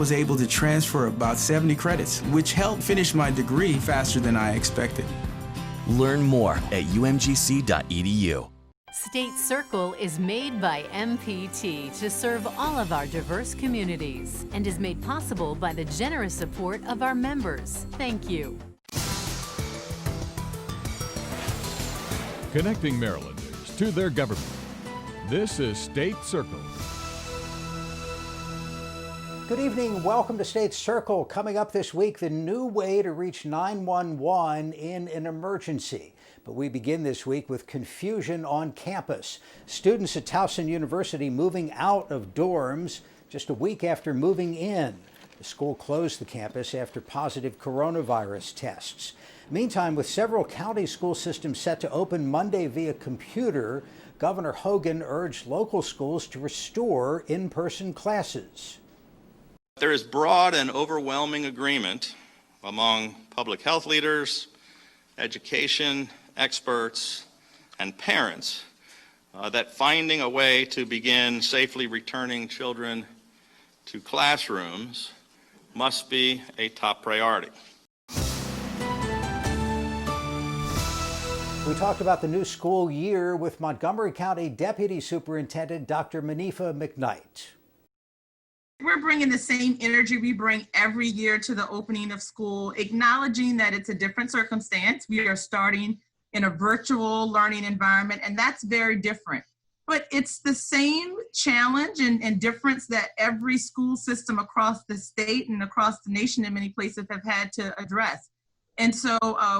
Was able to transfer about 70 credits, which helped finish my degree faster than I expected. Learn more at umgc.edu. State Circle is made by MPT to serve all of our diverse communities and is made possible by the generous support of our members. Thank you. Connecting Marylanders to their government. This is State Circle. Good evening. Welcome to State Circle. Coming up this week, the new way to reach 911 in an emergency. But we begin this week with confusion on campus. Students at Towson University moving out of dorms just a week after moving in. The school closed the campus after positive coronavirus tests. Meantime, with several county school systems set to open Monday via computer, Governor Hogan urged local schools to restore in-person classes. There is broad and overwhelming agreement among public health leaders, education experts, and parents that finding a way to begin safely returning children to classrooms must be a top priority. We talked about the new school year with Montgomery County Deputy Superintendent Dr. Manifa McKnight. We're bringing the same energy we bring every year to the opening of school, acknowledging that it's a different circumstance. We are starting in a virtual learning environment, and that's very different. But it's the same challenge and difference that every school system across the state and across the nation in many places have had to address. And so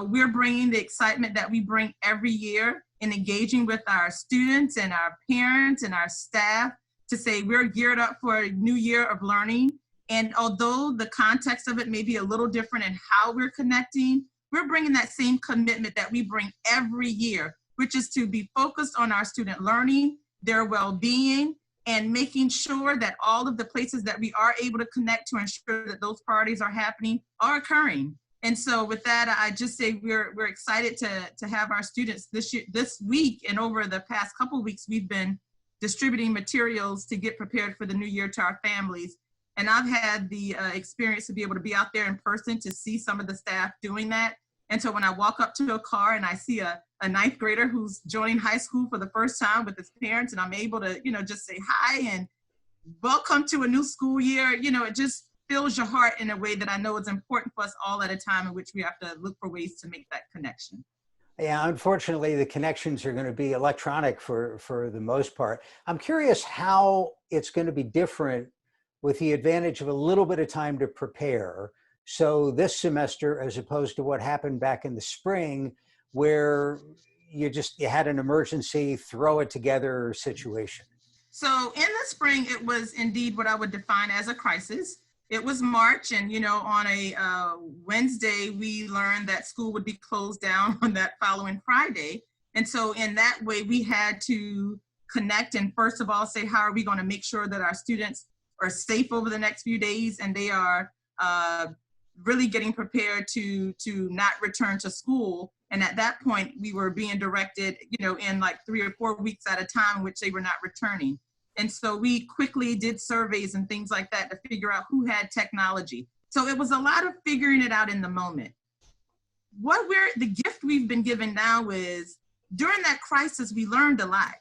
we're bringing the excitement that we bring every year in engaging with our students and our parents and our staff to say we're geared up for a new year of learning. And although the context of it may be a little different in how we're connecting, we're bringing that same commitment that we bring every year, which is to be focused on our student learning, their well-being, and making sure that all of the places that we are able to connect to ensure that those priorities are happening are occurring. And so with that, I just say we're excited to have our students this week, and over the past couple of weeks, we've been distributing materials to get prepared for the new year to our families. And I've had the experience to be able to be out there in person to see some of the staff doing that. And so when I walk up to a car and I see a ninth grader who's joining high school for the first time with his parents, and I'm able to, just say hi and welcome to a new school year, it just fills your heart in a way that I know is important for us all at a time in which we have to look for ways to make that connection. Yeah, unfortunately, the connections are going to be electronic for the most part. I'm curious how it's going to be different with the advantage of a little bit of time to prepare. So this semester, as opposed to what happened back in the spring, where you had an emergency, throw it together situation. So in the spring, it was indeed what I would define as a crisis. It was March, and on a Wednesday, we learned that school would be closed down on that following Friday. And so in that way, we had to connect and first of all say, how are we going to make sure that our students are safe over the next few days, and they are really getting prepared to not return to school. And at that point, we were being directed, in like 3 or 4 weeks at a time in which they were not returning. And so we quickly did surveys and things like that to figure out who had technology. So it was a lot of figuring it out in the moment. The gift we've been given now is during that crisis, we learned a lot,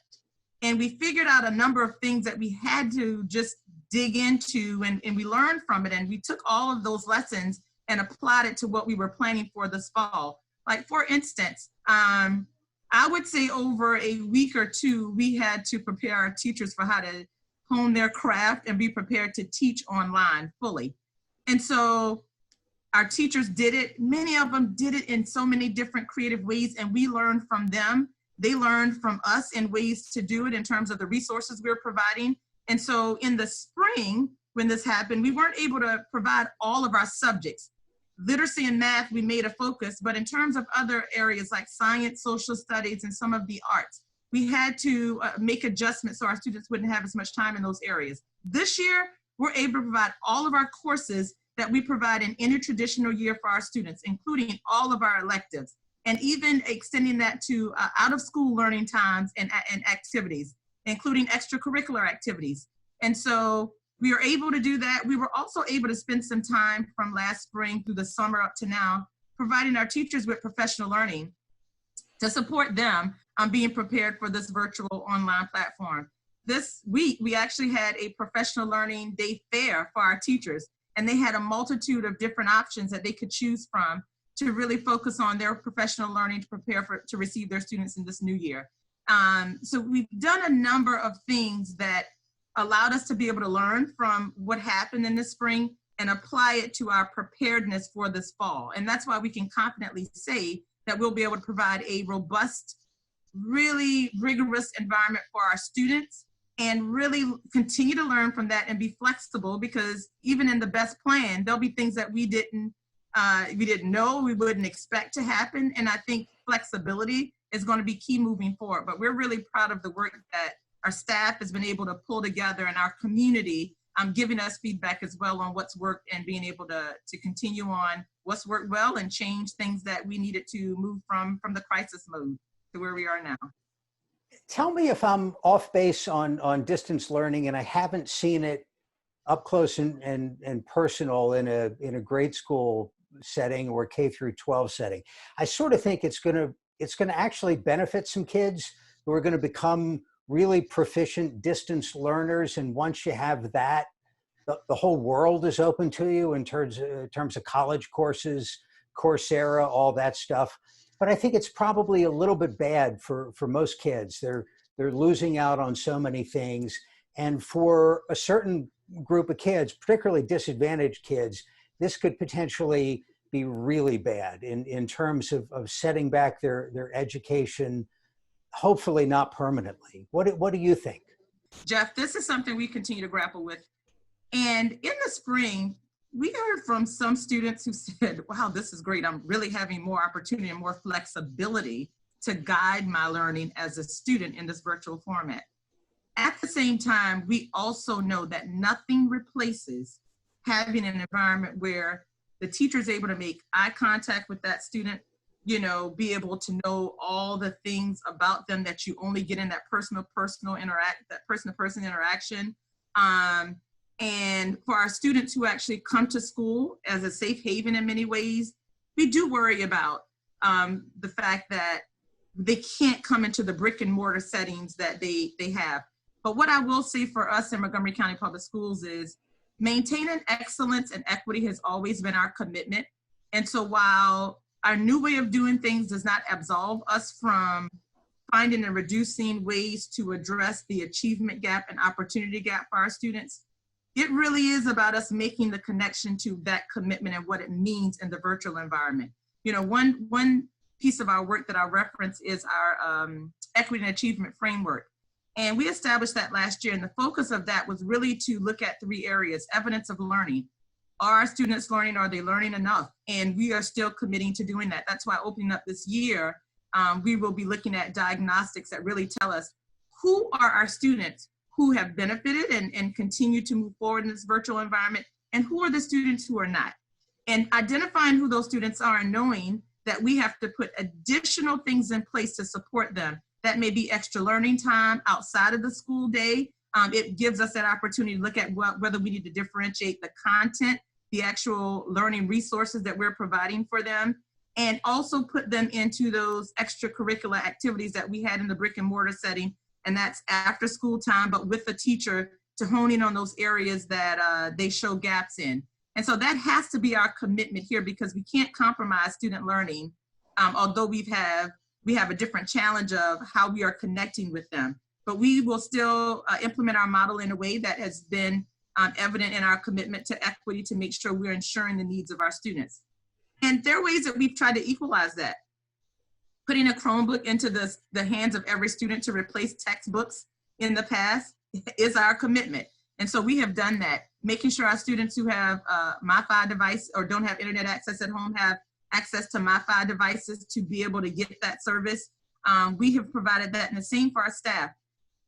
and we figured out a number of things that we had to just dig into, and we learned from it. And we took all of those lessons and applied it to what we were planning for this fall. Like, for instance, I would say over a week or two, we had to prepare our teachers for how to hone their craft and be prepared to teach online fully. And so our teachers did it. Many of them did it in so many different creative ways, and we learned from them. They learned from us in ways to do it in terms of the resources we're providing. And so in the spring, when this happened, we weren't able to provide all of our subjects. Literacy and math, we made a focus, but in terms of other areas like science, social studies, and some of the arts, we had to make adjustments so our students wouldn't have as much time in those areas. This year, we're able to provide all of our courses that we provide in any traditional year for our students, including all of our electives, and even extending that to out-of-school learning times and activities, including extracurricular activities. And so we were able to do that. We were also able to spend some time from last spring through the summer up to now, providing our teachers with professional learning to support them on being prepared for this virtual online platform. This week, we actually had a professional learning day fair for our teachers, and they had a multitude of different options that they could choose from to really focus on their professional learning to prepare to receive their students in this new year. So we've done a number of things that allowed us to be able to learn from what happened in the spring and apply it to our preparedness for this fall. And that's why we can confidently say that we'll be able to provide a robust, really rigorous environment for our students and really continue to learn from that and be flexible, because even in the best plan, there'll be things that we didn't know, we wouldn't expect to happen. And I think flexibility is going to be key moving forward. But we're really proud of the work that our staff has been able to pull together, and our community giving us feedback as well on what's worked and being able to continue on what's worked well and change things that we needed to move from the crisis mode to where we are now. Tell me if I'm off base on distance learning and I haven't seen it up close and personal in a grade school setting or K through 12 setting. I sort of think it's going to actually benefit some kids who are going to become really proficient distance learners. And once you have that, the whole world is open to you in terms of college courses, Coursera, all that stuff. But I think it's probably a little bit bad for most kids. They're losing out on so many things. And for a certain group of kids, particularly disadvantaged kids, this could potentially be really bad in terms of setting back their education, hopefully not permanently. What do you think? Jeff, this is something we continue to grapple with. And in the spring, we heard from some students who said, wow, this is great. I'm really having more opportunity and more flexibility to guide my learning as a student in this virtual format. At the same time, we also know that nothing replaces having an environment where the teacher is able to make eye contact with that student, be able to know all the things about them that you only get in that person-to-person interaction. And for our students who actually come to school as a safe haven in many ways, we do worry about the fact that they can't come into the brick and mortar settings that they have. But what I will say for us in Montgomery County Public Schools is maintaining excellence and equity has always been our commitment. And so while our new way of doing things does not absolve us from finding and reducing ways to address the achievement gap and opportunity gap for our students, it really is about us making the connection to that commitment and what it means in the virtual environment. One piece of our work that I reference is our equity and achievement framework. And we established that last year. And the focus of that was really to look at 3 areas: evidence of learning. Are our students learning? Are they learning enough? And we are still committing to doing that. That's why opening up this year, we will be looking at diagnostics that really tell us who are our students who have benefited and continue to move forward in this virtual environment, and who are the students who are not. And identifying who those students are and knowing that we have to put additional things in place to support them. That may be extra learning time outside of the school day. It gives us that opportunity to look at whether we need to differentiate the content, the actual learning resources that we're providing for them, and also put them into those extracurricular activities that we had in the brick and mortar setting. And that's after school time, but with the teacher to hone in on those areas that they show gaps in. And so that has to be our commitment here, because we can't compromise student learning, although we have a different challenge of how we are connecting with them. But we will still implement our model in a way that has been evident in our commitment to equity, to make sure we're ensuring the needs of our students. And there are ways that we've tried to equalize that. Putting a Chromebook into the hands of every student to replace textbooks in the past is our commitment. And so we have done that, making sure our students who have MiFi device or don't have internet access at home have access to MiFi devices to be able to get that service. We have provided that, and the same for our staff.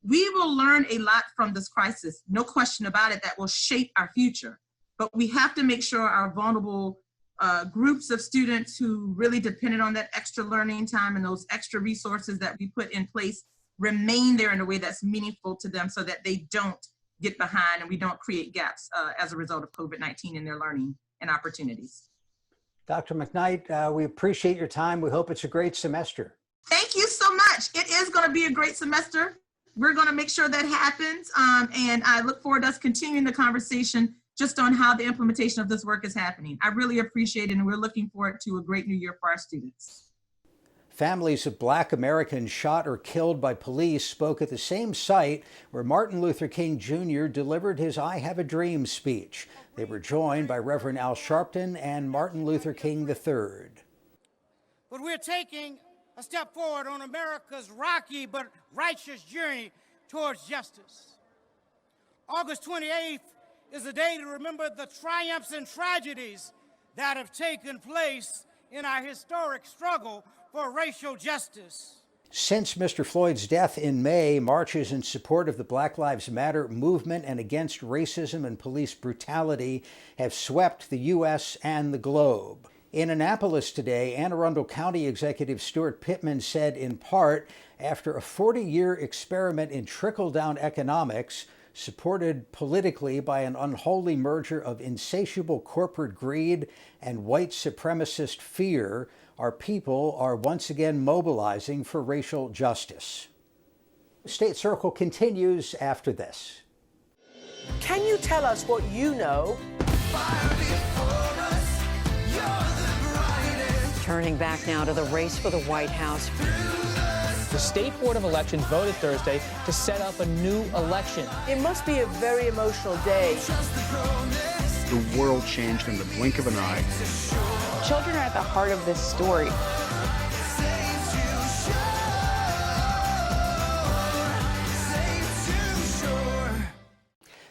We will learn a lot from this crisis, no question about it, that will shape our future. But we have to make sure our vulnerable groups of students who really depended on that extra learning time and those extra resources that we put in place remain there in a way that's meaningful to them, so that they don't get behind and we don't create gaps as a result of COVID-19 in their learning and opportunities. Dr. McKnight, we appreciate your time. We hope it's a great semester. Thank you so much. It is going to be a great semester. We're going to make sure that happens. And I look forward to us continuing the conversation just on how the implementation of this work is happening. I really appreciate it, and we're looking forward to a great new year for our students. Families of Black Americans shot or killed by police spoke at the same site where Martin Luther King Jr. delivered his I Have a Dream speech. They were joined by Reverend Al Sharpton and Martin Luther King III. But we're taking a step forward on America's rocky but righteous journey towards justice. August 28th is a day to remember the triumphs and tragedies that have taken place in our historic struggle for racial justice. Since Mr. Floyd's death in May, marches in support of the Black Lives Matter movement and against racism and police brutality have swept the U.S. and the globe. In Annapolis today, Anne Arundel County Executive Stuart Pittman said in part, after a 40-year experiment in trickle-down economics, supported politically by an unholy merger of insatiable corporate greed and white supremacist fear, our people are once again mobilizing for racial justice. State Circle continues after this. Can you tell us what you know? Turning back now to the race for the White House. The State Board of Elections voted Thursday to set up a new election. It must be a very emotional day. The world changed in the blink of an eye. Children are at the heart of this story.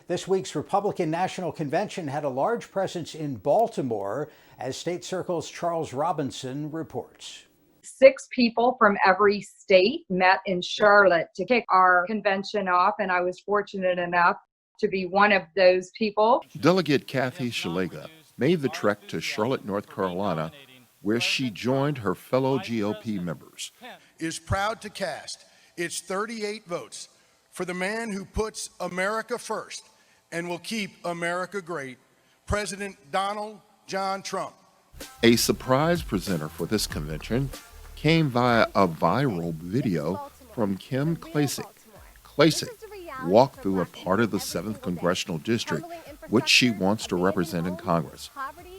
This week's Republican National Convention had a large presence in Baltimore, as State Circle's Charles Robinson reports. 6 people from every state met in Charlotte to kick our convention off, and I was fortunate enough to be one of those people. Delegate Kathy Shalega made the trek to Charlotte, North Carolina, where she joined her fellow GOP members. Is proud to cast its 38 votes for the man who puts America first and will keep America great, President Donald John Trump. A surprise presenter for this convention came via a viral video from Kim Klacik. Klacik walked through a part of the 7th Congressional District, which she wants to represent in Congress,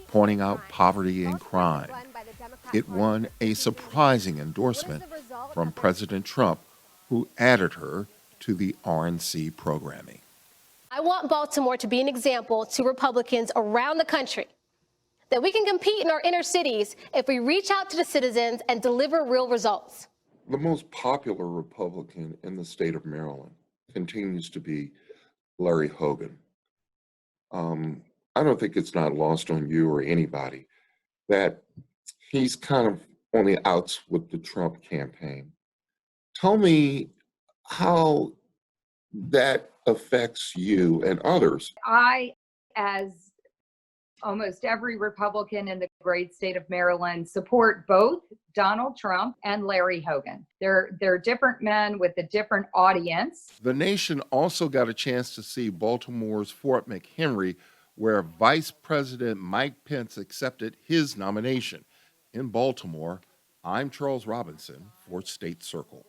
pointing out poverty and crime. It won a surprising endorsement from President Trump, who added her to the RNC programming. I want Baltimore to be an example to Republicans around the country that we can compete in our inner cities if we reach out to the citizens and deliver real results. The most popular Republican in the state of Maryland continues to be Larry Hogan. I don't think it's not lost on you or anybody that he's kind of on the outs with the Trump campaign. Tell me how that affects you and others. I, as almost every Republican in the great state of Maryland, support both Donald Trump and Larry Hogan. They're different men with a different audience. The nation also got a chance to see Baltimore's Fort McHenry, where Vice President Mike Pence accepted his nomination. In Baltimore, I'm Charles Robinson for State Circle.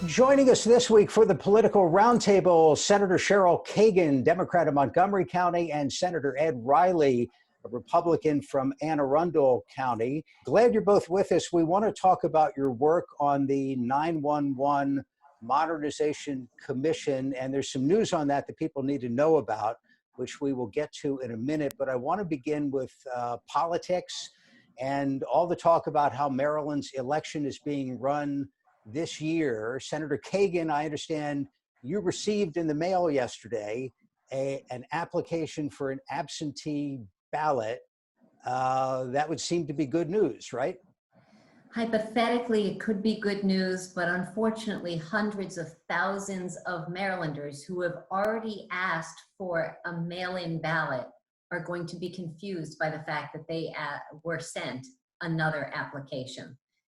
Joining us this week for the Political Roundtable, Senator Cheryl Kagan, Democrat of Montgomery County, and Senator Ed Riley, a Republican from Anne Arundel County. Glad you're both with us. We want to talk about your work on the 911 Modernization Commission, and there's some news on that people need to know about, which we will get to in a minute. But I want to begin with politics and all the talk about how Maryland's election is being run this year. Senator Kagan, I understand you received in the mail yesterday an application for an absentee ballot. That would seem to be good news, right? Hypothetically, it could be good news, but unfortunately, hundreds of thousands of Marylanders who have already asked for a mail-in ballot are going to be confused by the fact that they were sent another application.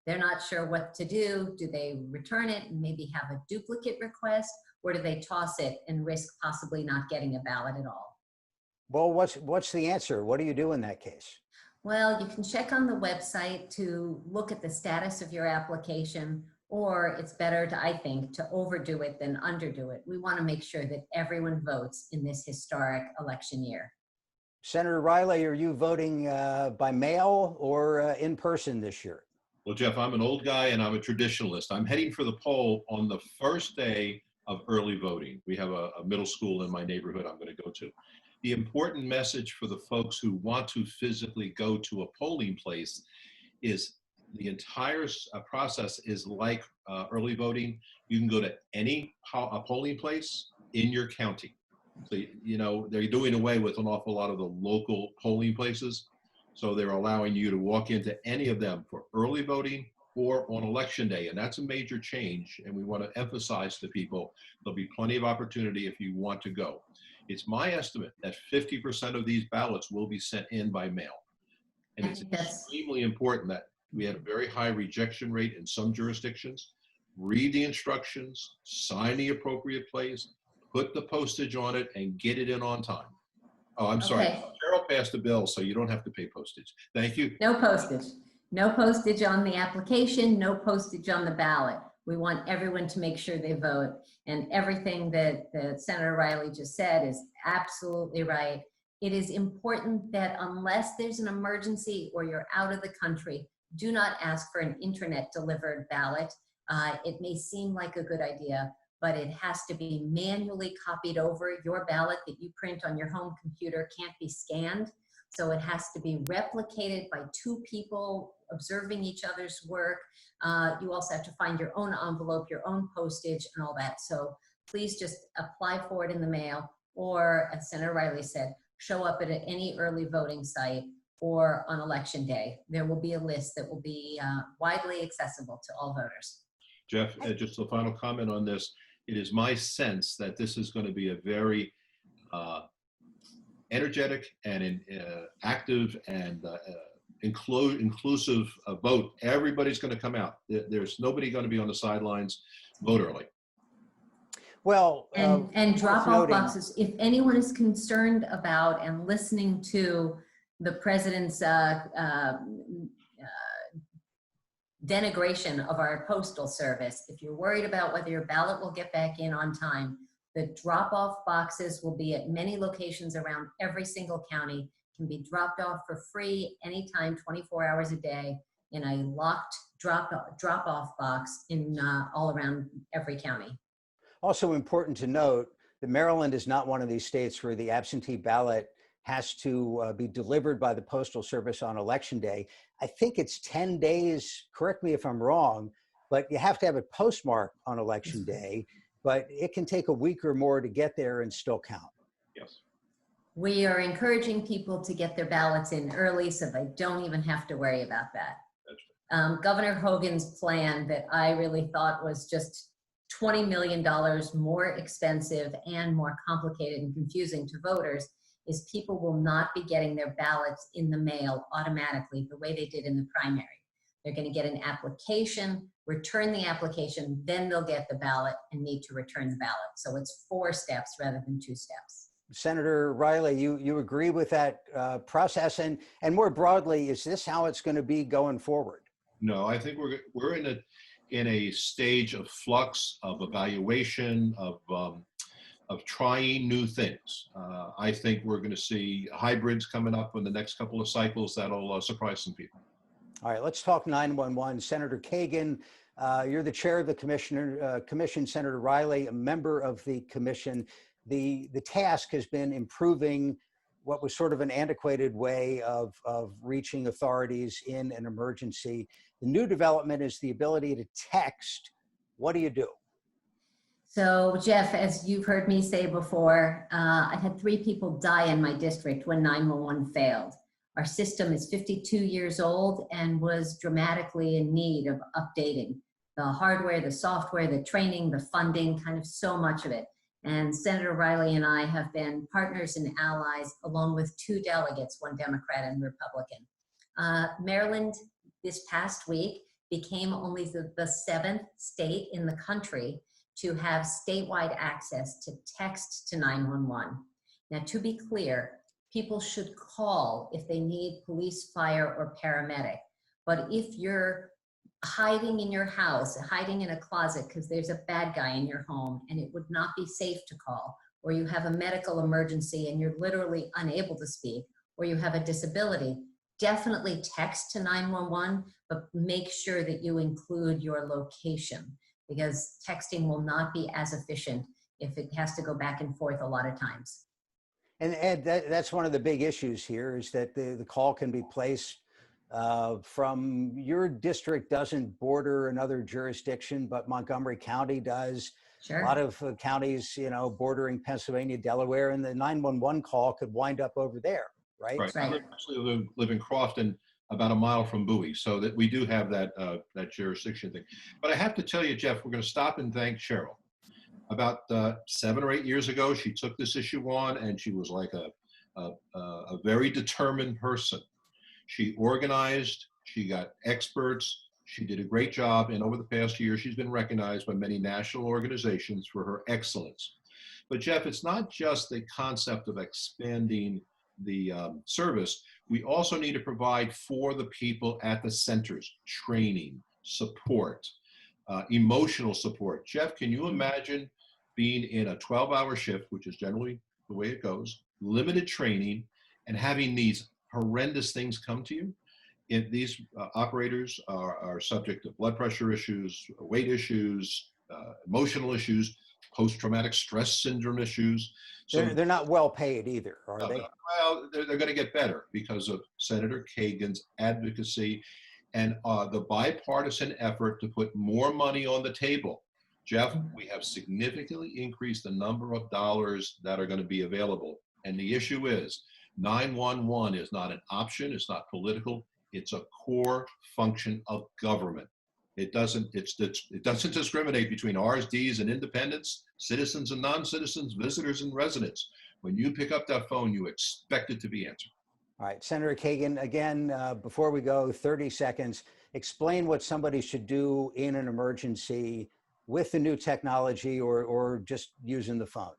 They're not sure what to do. Do they return it and maybe have a duplicate request, or do they toss it and risk possibly not getting a ballot at all? Well, what's the answer? What do you do in that case? Well, you can check on the website to look at the status of your application, or it's better to, I think, to overdo it than underdo it. We want to make sure that everyone votes in this historic election year. Senator Riley, are you voting by mail or in person this year? Well, Jeff, I'm an old guy and I'm a traditionalist. I'm heading for the poll on the first day of early voting. We have a middle school in my neighborhood I'm going to go to. The important message for the folks who want to physically go to a polling place is the entire process is like early voting. You can go to any polling place in your county. So, you know, they're doing away with an awful lot of the local polling places. So they're allowing you to walk into any of them for early voting or on election day. And that's a major change. And we want to emphasize to people, there'll be plenty of opportunity if you want to go. It's my estimate that 50% of these ballots will be sent in by mail. And it's extremely important that we had a very high rejection rate in some jurisdictions. Read the instructions, sign the appropriate place, put the postage on it, and get it in on time. Oh, I'm sorry. Cheryl passed a bill, so you don't have to pay postage. Thank you. No postage. No postage on the application, no postage on the ballot. We want everyone to make sure they vote. And everything that Senator Riley just said is absolutely right. It is important that unless there's an emergency or you're out of the country, do not ask for an internet delivered ballot. It may seem like a good idea, but it has to be manually copied over. Your ballot that you print on your home computer can't be scanned. So it has to be replicated by two people observing each other's work. You also have to find your own envelope, your own postage, and all that. So please just apply for it in the mail, or as Senator Riley said, show up at any early voting site or on election day. There will be a list that will be widely accessible to all voters. Jeff, just a final comment on this. It is my sense that this is going to be a very energetic and active and inclusive vote. Everybody's going to come out. There's nobody going to be on the sidelines. Vote early. Well, and drop off boxes. If anyone is concerned about and listening to the president's denigration of our postal service, if you're worried about whether your ballot will get back in on time, the drop-off boxes will be at many locations around every single county, can be dropped off for free anytime, 24 hours a day, in a locked drop-off box in all around every county. Also important to note that Maryland is not one of these states where the absentee ballot has to be delivered by the Postal Service on Election Day. I think it's 10 days, correct me if I'm wrong, but you have to have it postmarked on Election Day, but it can take a week or more to get there and still count. Yes. We are encouraging people to get their ballots in early so they don't even have to worry about that. Governor Hogan's plan that I really thought was just $20 million more expensive and more complicated and confusing to voters is people will not be getting their ballots in the mail automatically the way they did in the primary. They're going to get an application, return the application, then they'll get the ballot and need to return the ballot. So it's 4 steps rather than 2 steps. Senator Riley, you agree with that process? And more broadly, is this how it's going to be going forward? No, I think we're in a stage of flux, of evaluation, of trying new things. I think we're going to see hybrids coming up in the next couple of cycles that'll surprise some people. All right, let's talk 911. Senator Kagan, you're the chair of the commission. Senator Riley, a member of the commission. The task has been improving what was sort of an antiquated way of reaching authorities in an emergency. The new development is the ability to text. What do you do? So Jeff, as you've heard me say before, I had 3 people die in my district when 911 failed. Our system is 52 years old and was dramatically in need of updating. The hardware, the software, the training, the funding, kind of so much of it. And Senator Riley and I have been partners and allies along with 2 delegates, one Democrat and Republican. Maryland this past week became only the seventh state in the country to have statewide access to text to 911. Now, to be clear, people should call if they need police, fire, or paramedic. But if you're hiding in your house, hiding in a closet because there's a bad guy in your home and it would not be safe to call, or you have a medical emergency and you're literally unable to speak, or you have a disability, definitely text to 911, but make sure that you include your location, because texting will not be as efficient if it has to go back and forth a lot of times. And Ed, that's one of the big issues here, is that the call can be placed from your district doesn't border another jurisdiction, but Montgomery County does. Sure. A lot of counties, bordering Pennsylvania, Delaware, and the 911 call could wind up over there, right? Right. I actually live in Crofton, about a mile from Bowie, so that we do have that jurisdiction thing. But I have to tell you, Jeff, we're going to stop and thank Cheryl. About 7 or 8 years ago, she took this issue on, and she was like a very determined person. She organized, she got experts, she did a great job, and over the past year, she's been recognized by many national organizations for her excellence. But Jeff, it's not just the concept of expanding the service. We also need to provide for the people at the centers, training, support, emotional support. Jeff, can you imagine being in a 12-hour shift, which is generally the way it goes, limited training, and having these horrendous things come to you? If these operators are subject to blood pressure issues, weight issues, emotional issues, post-traumatic stress syndrome issues. So They're not well paid either, are they? Well, they're going to get better because of Senator Kagan's advocacy and the bipartisan effort to put more money on the table. Jeff, we have significantly increased the number of dollars that are going to be available. And the issue is 911 is not an option. It's not political. It's a core function of government. It doesn't discriminate between RSDs and independents, citizens and non-citizens, visitors and residents. When you pick up that phone, you expect it to be answered. All right, Senator Kagan, again, before we go, 30 seconds, explain what somebody should do in an emergency with the new technology or just using the phone.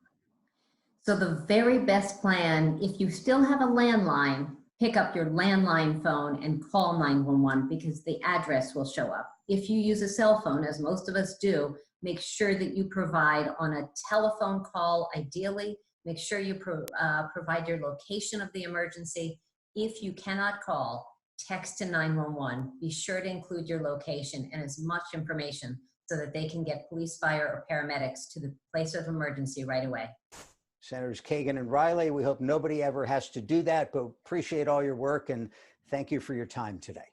So the very best plan, if you still have a landline, pick up your landline phone and call 911 because the address will show up. If you use a cell phone, as most of us do, make sure that you provide on a telephone call, ideally, make sure you provide your location of the emergency. If you cannot call, text to 911. Be sure to include your location and as much information so that they can get police, fire, or paramedics to the place of emergency right away. Senators Kagan and Riley, we hope nobody ever has to do that, but appreciate all your work and thank you for your time today.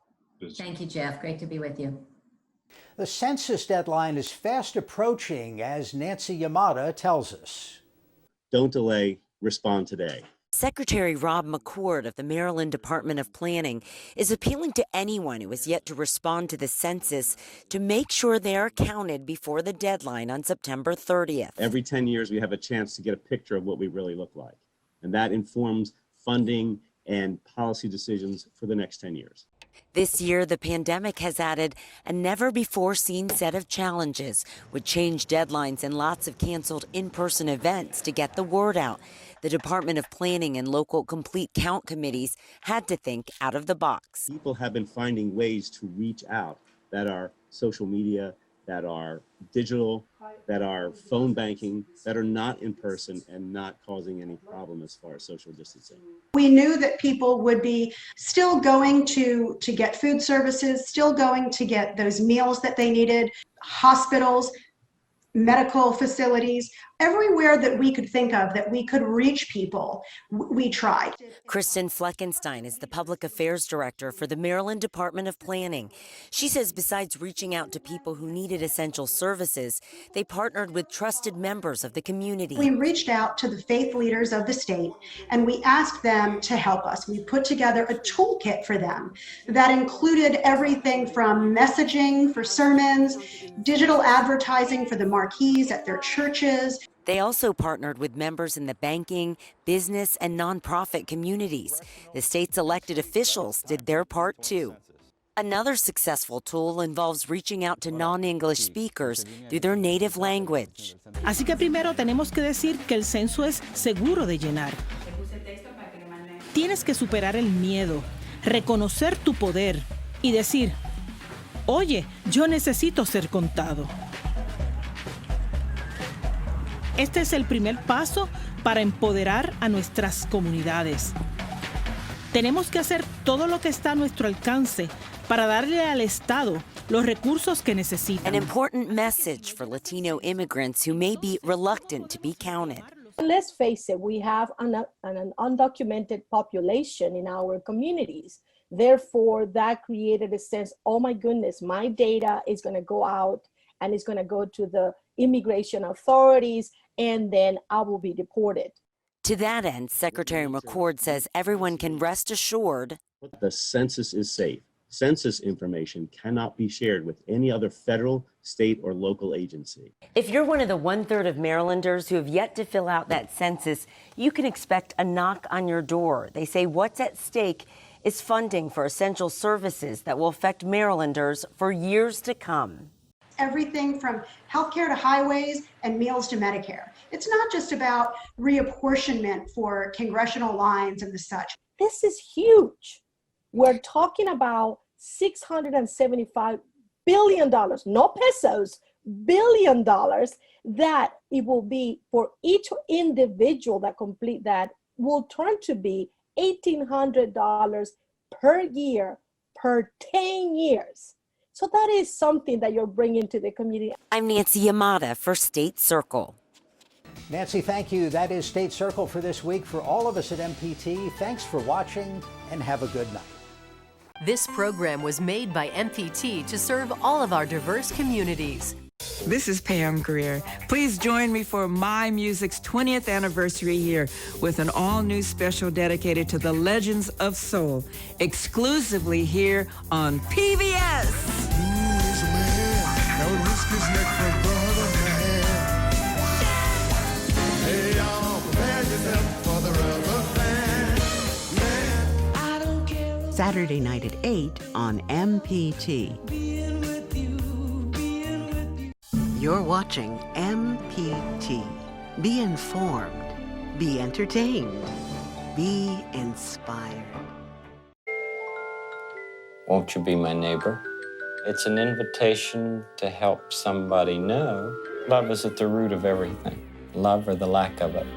Thank you, Jeff. Great to be with you. The census deadline is fast approaching, as Nancy Yamada tells us. Don't delay, respond today. Secretary Rob McCord of the Maryland Department of Planning is appealing to anyone who has yet to respond to the census to make sure they are counted before the deadline on September 30th. Every 10 years, we have a chance to get a picture of what we really look like. And that informs funding and policy decisions for the next 10 years. This year, the pandemic has added a never-before-seen set of challenges, with changed deadlines and lots of canceled in-person events to get the word out. The Department of Planning and local complete count committees had to think out of the box. People have been finding ways to reach out that are social media, that are digital, that are phone banking, that are not in person and not causing any problem as far as social distancing. We knew that people would be still going to get food services, still going to get those meals that they needed, hospitals, medical facilities, everywhere that we could think of that we could reach people, we tried. Kristen Fleckenstein is the public affairs director for the Maryland Department of Planning. She says besides reaching out to people who needed essential services, they partnered with trusted members of the community. We reached out to the faith leaders of the state and we asked them to help us. We put together a toolkit for them that included everything from messaging for sermons, digital advertising for the marquees at their churches. They also partnered with members in the banking, business, and nonprofit communities. The state's elected officials did their part too. Another successful tool involves reaching out to non-English speakers through their native language. Así que primero tenemos que decir que el censo es seguro de llenar. Tienes que superar el miedo, reconocer tu poder y decir, oye, yo necesito ser contado. Este es el primer paso para empoderar a nuestras comunidades. Tenemos que hacer todo lo que está a nuestro alcance para darle al Estado los recursos que necesitan. An important message for Latino immigrants who may be reluctant to be counted. Let's face it, we have an undocumented population in our communities. Therefore, that created a sense, oh my goodness, my data is going to go out and it's going to go to the immigration authorities, and then I will be deported. To that end, Secretary McCord says everyone can rest assured the census is safe. Census information cannot be shared with any other federal, state, or local agency. If you're one of the 1/3 of Marylanders who have yet to fill out that census, you can expect a knock on your door. They say what's at stake is funding for essential services that will affect Marylanders for years to come. Everything from healthcare to highways and meals to Medicare. It's not just about reapportionment for congressional lines and the such. This is huge. We're talking about $675 billion, no pesos, $1 billion, that it will be for each individual that complete that will turn to be $1,800 per year per 10 years. So that is something that you're bringing to the community. I'm Nancy Yamada for State Circle. Nancy, thank you. That is State Circle for this week. For all of us at MPT, thanks for watching and have a good night. This program was made by MPT to serve all of our diverse communities. This is Pam Greer. Please join me for My Music's 20th anniversary year with an all-new special dedicated to the legends of soul, exclusively here on PBS. Saturday night at 8 on MPT. You're watching MPT. Be informed, be entertained, be inspired. Won't you be my neighbor? It's an invitation to help somebody know love is at the root of everything, love or the lack of it.